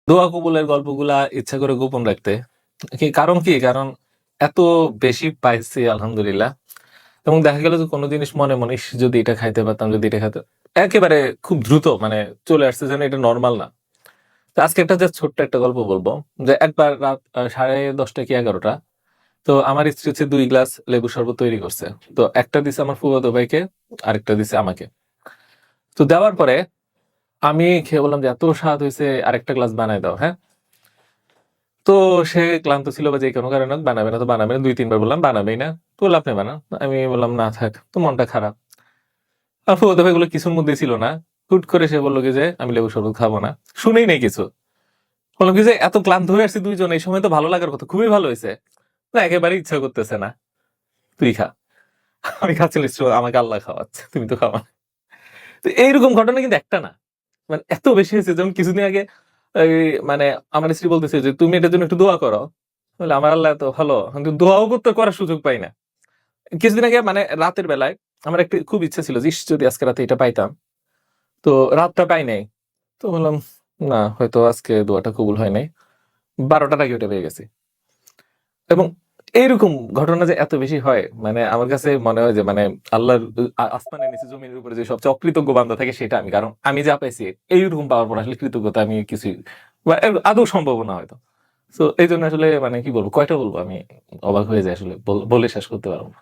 দোয়া কবুলের গল্পগুলা ইচ্ছা করে গোপন রাখতে। কারণ কি? কারণ এত বেশি পাইছি আলহামদুলিল্লাহ। এবং দেখা গেল যে কোন জিনিস মনে মনে ইস যদি এটা খাইতে পারতাম, যদি এটা খাইতে একেবারে খুব দ্রুত মানে চলে আসছে যেন এটা নরমাল না। তো আজকে একটা জাস্ট ছোট্ট একটা গল্প বলবো যে একবার রাত 10:30 কি 11টা। তো আমার স্ত্রী হচ্ছে 2 গ্লাস লেবু শরবত তৈরি করছে। তো একটা দিছে আমার ফুফাতো ভাইকে, আরেকটা দিছে আমাকে। তো দেওয়ার পরে আমি খেয়ে বললাম যে এত স্বাদ হয়েছে, আরেকটা গ্লাস বানায় দাও, হ্যাঁ? তো সে ক্লান্ত ছিল বা যে কোনো কারণে হোক, বানাবে না তো বানাবে না, 2-3 বার বললাম বানাবেই না। তো বললো আপনি বানান। আমি বললাম না থাক, তো মনটা খারাপ। আর ফুফাতো ভাইগুলো কিছুর মধ্যে ছিল না। হুট করে সে বললো কি যে আমি লেবু শরবত খাবো না, শুনেই নেই কিছু। বললাম কি যে এত ক্লান্ত হয়ে আসছি দুইজন, এই সময় তো ভালো লাগার কথা, খুবই ভালো হয়েছে। না একেবারে ইচ্ছা করতেছে না, তুই খা। আমি খাচ্ছি আমাকে আল্লাহ খাওয়াচ্ছে, তুমি তো খাওয়া না। তো এইরকম ঘটনা কিন্তু একটা না, মানে এত বেশি হয়েছে। যেমন কিছুদিন আগে এই মানে আমার স্ত্রী বলতেছে যে তুমি এটার জন্য একটু দোয়া করো। বলে আমার আল্লাহ তো ভালো, কিন্তু দোয়াও করতে করার সুযোগ পাই না। কিছুদিন আগে মানে রাতের বেলায় আমার একটা খুব ইচ্ছা ছিল যে ইস যদি আজকে রাতে এটা পাইতাম। তো রাতটা পাই নাই। তো বললাম না হয়তো আজকে দোয়াটা কবুল হয় নাই। 12টার আগে ওটা পেয়ে গেছি। এবং এইরকম ঘটনা যে এত বেশি হয়, মানে আমার কাছে মনে হয় যে মানে আল্লাহর আসমানের নিচে জমিনের উপরে যে সবচেয়ে অকৃতজ্ঞ বান্দা থাকে সেটা আমি। কারণ আমি যা পাইছি এইরকম পাওয়ার পর আসলে কৃতজ্ঞতা আমি কিছুই বা আদৌ সম্ভব না হয়তো। তো এই জন্য আসলে মানে কি বলবো, কয়টা বলবো, আমি অবাক হয়ে যাই আসলে, বলে শেষ করতে পারবো না।